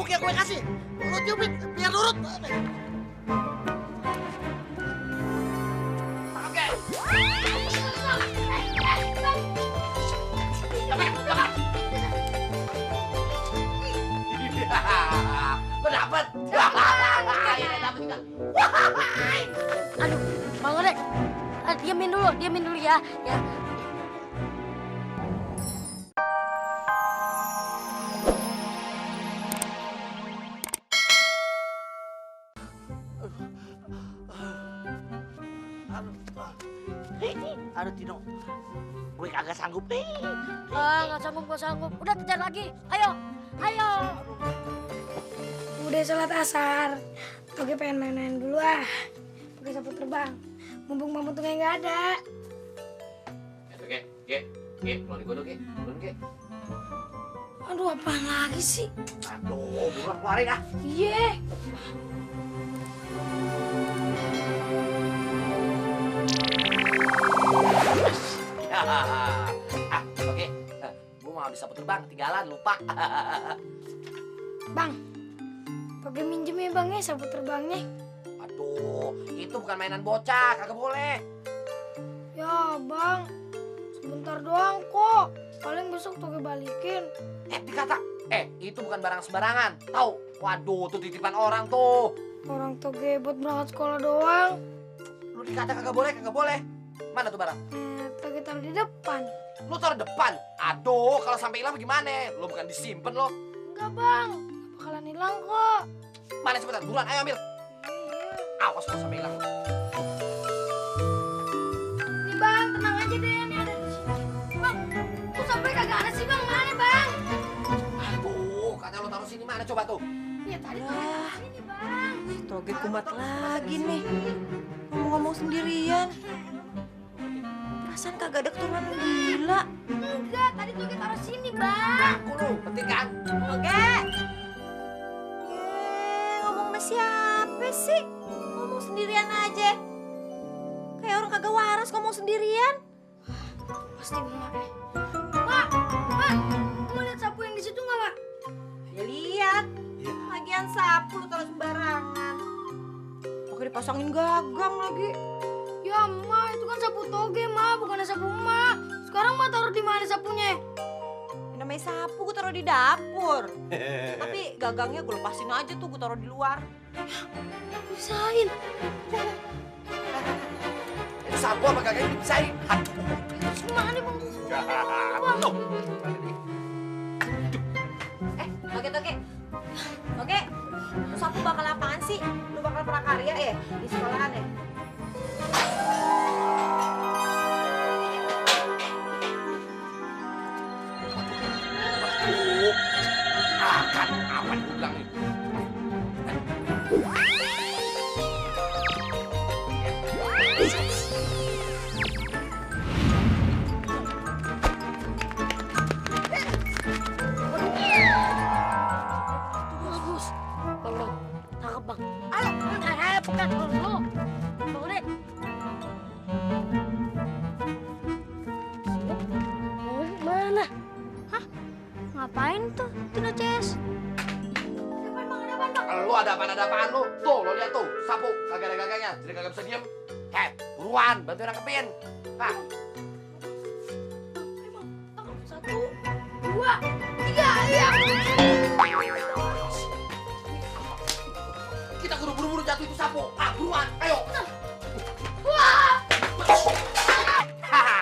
serbuk yang gue kasih. Lu tiupin biar nurut. Oke. Lo dapet. Dapet juga. Aduh, Bang Odek. Diamin dulu ya. Ya. Aduh Tino, gue kagak sanggup nih. Nggak sanggup. Udah kejar lagi. Ayo. Udah sholat asar. Oke pengen main-main dulu ah. Pakai sapu terbang. Mumpung mamutungnya nggak ada. Keluar di godok, Turun, Aduh apaan lagi sih? Aduh, buruan keluarin ah. Iya. Oke. Gue mau habis sapu terbang, ketinggalan, lupa. Bang, pakai minjem ya bang ya sapu terbangnya. Aduh, itu bukan mainan bocah, kagak boleh. Ya bang, sebentar doang kok. Paling besok toge balikin. Dikata, itu bukan barang sembarangan. Tahu? Waduh, tuh titipan orang tuh. Orang toge buat berangkat sekolah doang. Lu dikata kagak boleh. Mana tuh barang? Toge taruh di depan. Lu taruh depan. Aduh, kalau sampai hilang gimana? Lu bukan disimpen lo. Enggak bang, nggak bakalan hilang kok. Mana cepetan, buruan, ayo ambil. Awas kalau sampai hilang. Nih bang, tenang aja deh, ini ada di sini. Bang, kok sampai kagak ada sih bang? Mana bang? Aduh, kata lu taruh sini mana coba tuh? Ya tadi toge taruh sini bang. Toge kumat lagi nih. Ngomong-ngomong sendirian. Perasaan kagak ada keturunan yang gila. Enggak, tadi toge taruh sini bang. Aku lu, penting kan? Toge. Ngomong sama siapa sih? Ngomong sendirian aja. Kayak orang kagak waras ngomong sendirian. Pasti emak deh. Mak, mau lihat sapu yang di situ nggak mak? Ya lihat. Lagian sapu lu taruh sembarangan. Oke dipasangin gagang lagi. Ya emak, itu kan sapu toge mak, bukan sapu emak. Sekarang mak taruh di mana sapunya? Yang namanya sapu gue taruh di dapur. Tapi gagangnya gue lepasin aja tuh, gue taruh di luar. Pisahin. Itu sapu apa kagak dipisahin? Aduh. Gimana bang? Belum. Toge, lu sapu bakal apaan sih? Lu bakal prakarya ya di sekolahan ya? Akan aman gue bilang nih. Bagus. Bang, tangkap bang. Ayo, pegang dulu. Bang Odek. Mana? Ngapain tuh Tino CS? Lu ada apaan lu? Tuh, lo lihat tuh, sapu kagak ada gagangnya, jadi kagak bisa diem. Buruan, bantuin nangkepin. Pak. 1, 2, 3, ya. Kita kudu buru-buru jatuh itu sapu. Buruan, ayo.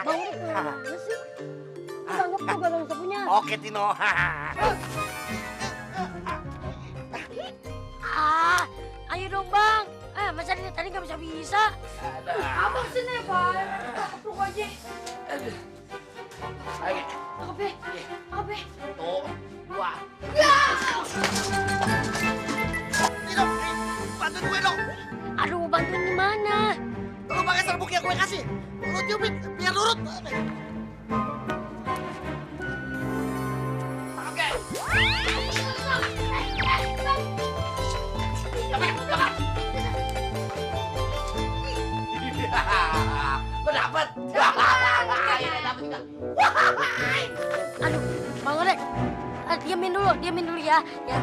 Bang Odek mana sih? Tangkap tuh gagang sapunya. Oke, Tino. Ayo dong bang. Masa dia tadi nggak bisa? Abang sini bang. Peluk aja. Ayo. Tangkap ya. Tangkap ya. Tuh, 2. Tino, bantuin gue dong. Aduh, bantuin gimana? Lu pakai serbuk yang gue kasih. Lu tiupin biar nurut. Oke. Lo dapet. Dapet juga. Aduh, Bang Odek. Diamin dulu ya. Ya.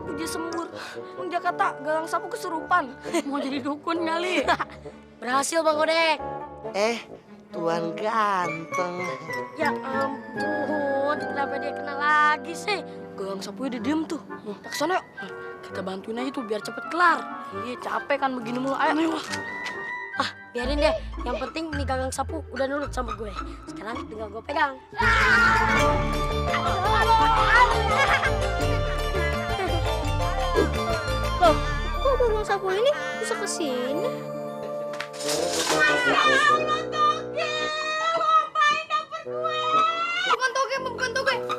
sapu dia sembur. Dia kata gagang sapu kesurupan. Mau jadi dukun kali. Berhasil Bang Odek. Tuan ganteng. Ya ampun, kenapa dia kena lagi sih? Gagang sapu udah diem tuh. Nah, kesana yuk. Kita bantuin aja tuh biar cepet kelar. Iya capek kan begini mulu. Ayo. Ah, biarin deh. Yang penting nih gagang sapu udah nurut sama gue. Sekarang tinggal gue pegang. Loh, kok gagang sapu ini bisa ke sini? Bukan toge.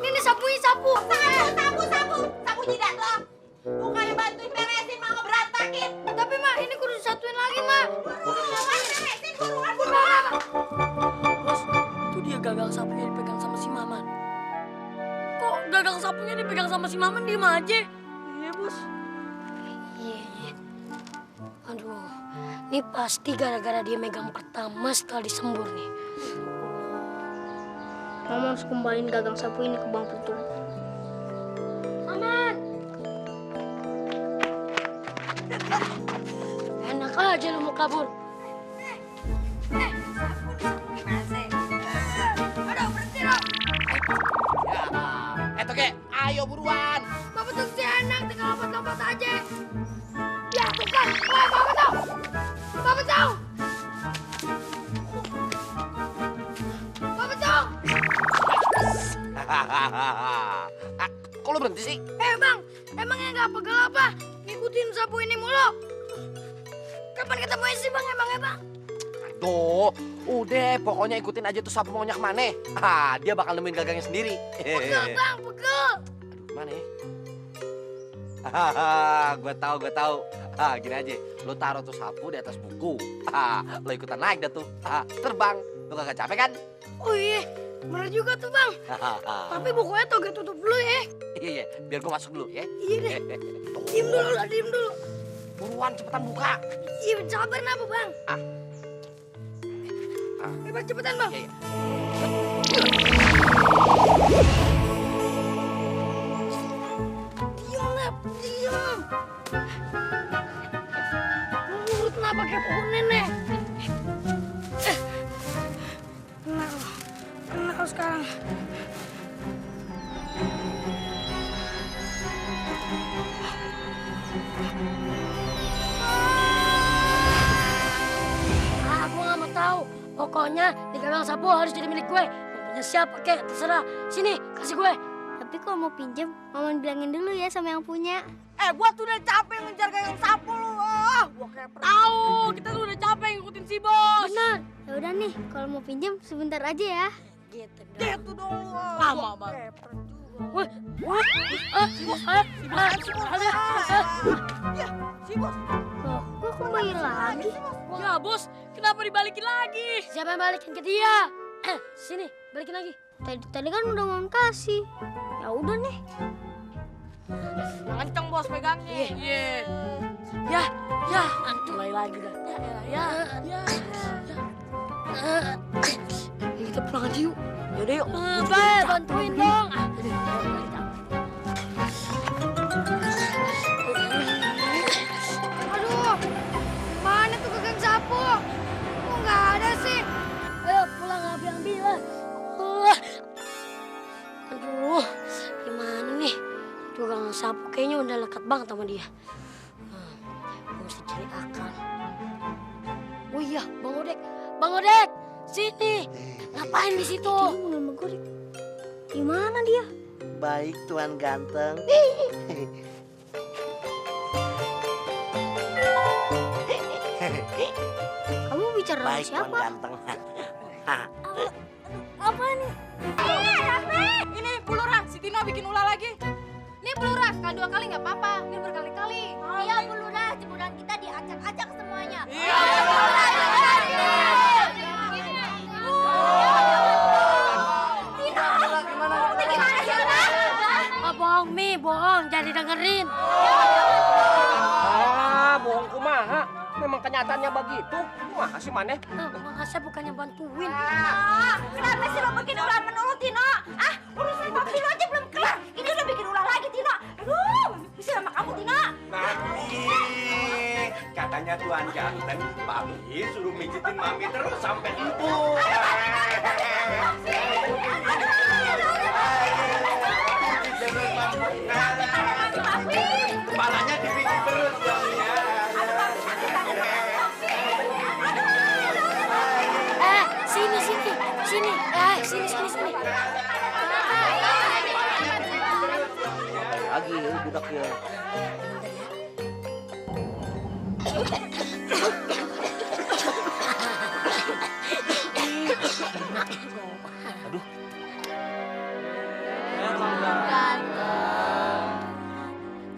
Ini sapu. Sapu jidat lo. Bukannya bantuin beresin, mau berantakin. Tapi Mak, ini kudu disatuin lagi, Mak. Beresin buruan. Bos, itu dia gagang sapunya dipegang sama si Maman. Kok gagang sapunya dipegang sama si Maman diem aja? Iya, Bos. Iya. Aduh, ini pasti gara-gara dia megang pertama setelah disembur nih. Mama harus kembaliin gagang sapu ini ke Bang Petung. Maman! Enak aja lu mau kabur. Ya, Toge, ayo buruan. Bapak tuh si enak, tinggal lompat-lompat aja. Ya, tuh kan. Wah, Bapak tahu. Bapak tahu. Kok lo berhenti sih? Bang, emangnya nggak pegel apa? Ngikutin sapu ini mulu. Kapan ketemunya sih, Bang? Emangnya, Bang? Aduh, udah pokoknya ikutin aja tuh sapu maunya kemana. Dia bakal nemuin gagangnya sendiri. Pegel, Bang, pegel. Aduh, mana ya? Gue tahu. Gini aja, lo taruh tuh sapu di atas buku. Lo ikutan naik dah tuh. Terbang. Lo kagak capek kan? Oh iya, bener juga tuh, Bang. Tapi bukunya toge tutup dulu ya. Iya, biar gue masuk dulu ya. Iya deh. Diem dulu. Buruan, cepetan buka. Iya, sabar apa, Bang? Bang, cepetan, Bang. Iya. Diem. Mulut kenapa kayak pohon nenek? Kenal sekarang. Aku nggak mau tahu. Pokoknya di gagang sapu harus jadi milik gue. Mau punya siapa kek, terserah. Sini, kasih gue. Tapi kalau mau pinjem, Mama bilangin dulu ya sama yang punya. Gua tuh udah capek ngejar gagang sapu lu. Gua kayak Tahu, kita tuh udah capek ngikutin si bos. Bener. Ya udah nih, kalau mau pinjem sebentar aja ya. Gitu dong. gitu dong lu. Lama banget. Wih, Si bos. Loh, kok kembali lagi? ya bos, kenapa dibalikin lagi? Siapa yang balikin ke dia? Sini, balikin lagi. Tadi kan udah mau kasih. Ya udah nih. Kenceng bos pegangnya. Iya. Ya, mulai lagi dah. Ya. Kita pulang aja yuk. Yaudah yuk. Bantuin dong. Aduh, mana tuh gagang sapu? Kok nggak ada sih? Ayo pulang ambil. Aduh, gimana nih? Tukang sapu kayaknya udah lekat banget sama dia. Mesti cari akal. Oh iya, Bang Odek, sini. Ngapain di situ? Gimana dia? Baik, Tuan ganteng. Kamu bicara sama Baik, Tuan siapa? ganteng. Apa nih? Ini Pulura, si Tino bikin ulah lagi. Nih Pulura, sekali 2 kali nggak apa-apa, biar berkali-kali. Iya, Pulura, jemuran kita diacak-acak semuanya. Bohong, Mi, bohong. Jangan didengerin. Bohong kumaha. Memang kenyataannya begitu. Kumaha sih maneh? Makasih bukannya bantuin. Kenapa sih lo bikin ulah menurut Tino? Urusan mobil lo aja belum kelar. Ini udah bikin ulah lagi Tino. Aduh, bisa sama kamu, Tina. Mami, katanya Tuan Ganteng, Papi suruh mijitin Mami terus sampai empuk. Kepalanya dipikir terus dong ya. Sini. Sini. Lagi budaknya.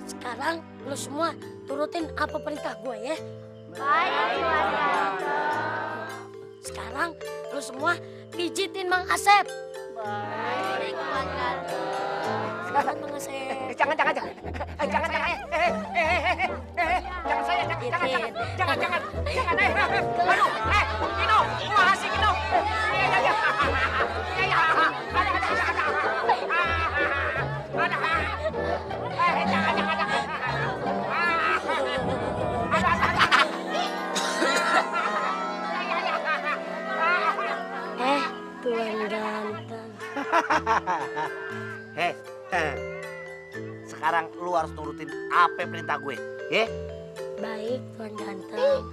Sekarang lu semua turutin apa perintah gue ya. Sekarang lu semua pijitin Mang Asep. Silakan Mang Asep. Jangan. Jangan saya, jangan. Aduh, Kino, makasih Kino. Iya. Tuan Ganteng. Sekarang lu harus nurutin apa perintah gue, ya? Baik, Tuan Ganteng.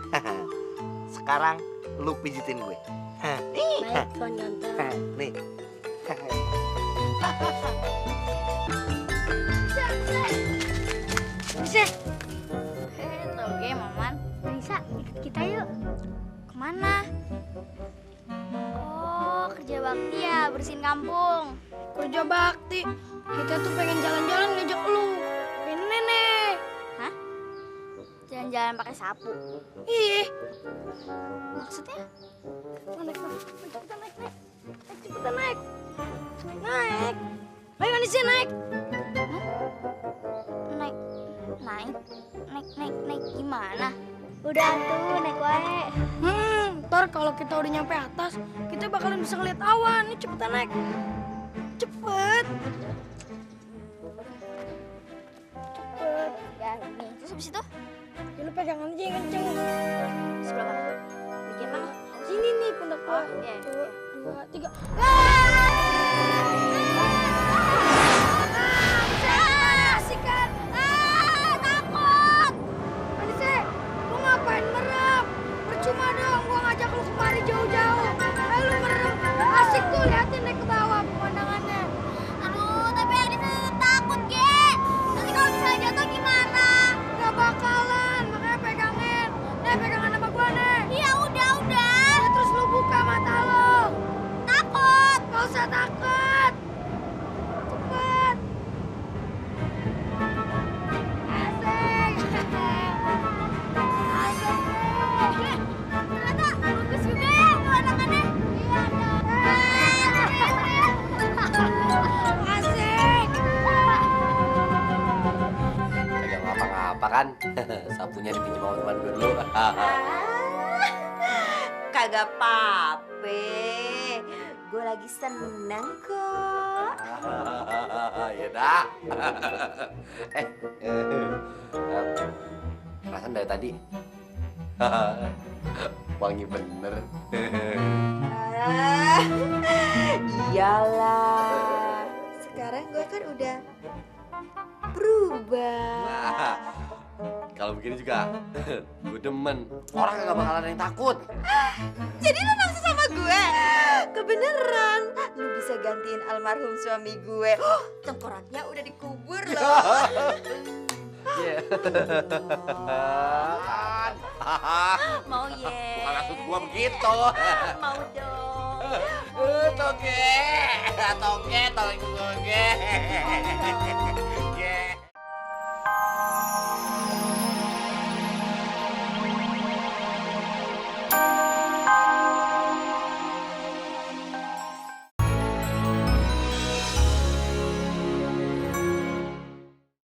Sekarang lu pijitin gue. Baik, Tuan Ganteng. Nih. Bisa. Oke, Maman. Bisa, ikut kita yuk. Kemana? Oh, kerja bakti ya, bersihin kampung. Kerja bakti. Kita tuh pengen jalan-jalan ngajak lu. Pengen nenek. Hah? Jalan-jalan pakai sapu. Ih, Maksudnya? naik. Cepetan naik. Naik. Ayo Anissa naik. Naik gimana? Udah tuh, naik wae. Ntar kalau kita udah nyampe atas, kita bakalan bisa ngeliat awan. Nih cepetan naik. Cepet. Ya, nih. Terus habis itu? Ya, lu pegangan aja yang kenceng. Sebelah mana? Bagian mana? Sini nih pundak gua. Iya. 1, 2, 3. Asik kan? Takut! Anissa, lu ngapain merem? Percuma dong gua ngajak lu kemari jauh-jauh. Lu merem. Asik tuh liatin deh ke bawah pemandangannya. Aduh, tapi Anissa tetap takut, Ge. Nanti kalau misalnya jatuh gimana? Gak bakalan, makanya pegangin. Nih pegangan sama gua nih. Ya udah. Ya, terus lu buka mata lu. Takut! Gak usah takut. Cepet. Asik. Asik nih. Ternyata bagus juga ya pemandangannya. Iya dong. Asik. Kagak ngapa-ngapa kan? Sapunya dipinjam sama teman gue dulu. Kagak apa-apa. Gue lagi seneng kok. Ya dah. Perasaan dari tadi. Wangi bener. Iyalah. Sekarang gue kan udah berubah. Nah, kalau begini juga gue demen. Orang kagak bakalan ada yang takut. Jadi lu naksir sama gue? Kebeneran. Lu bisa gantiin almarhum suami gue. Oh, tengkoraknya udah dikubur loh. Iya. Kan. Mau ye. Bukan maksud gua begitu. Mau dong. Toge.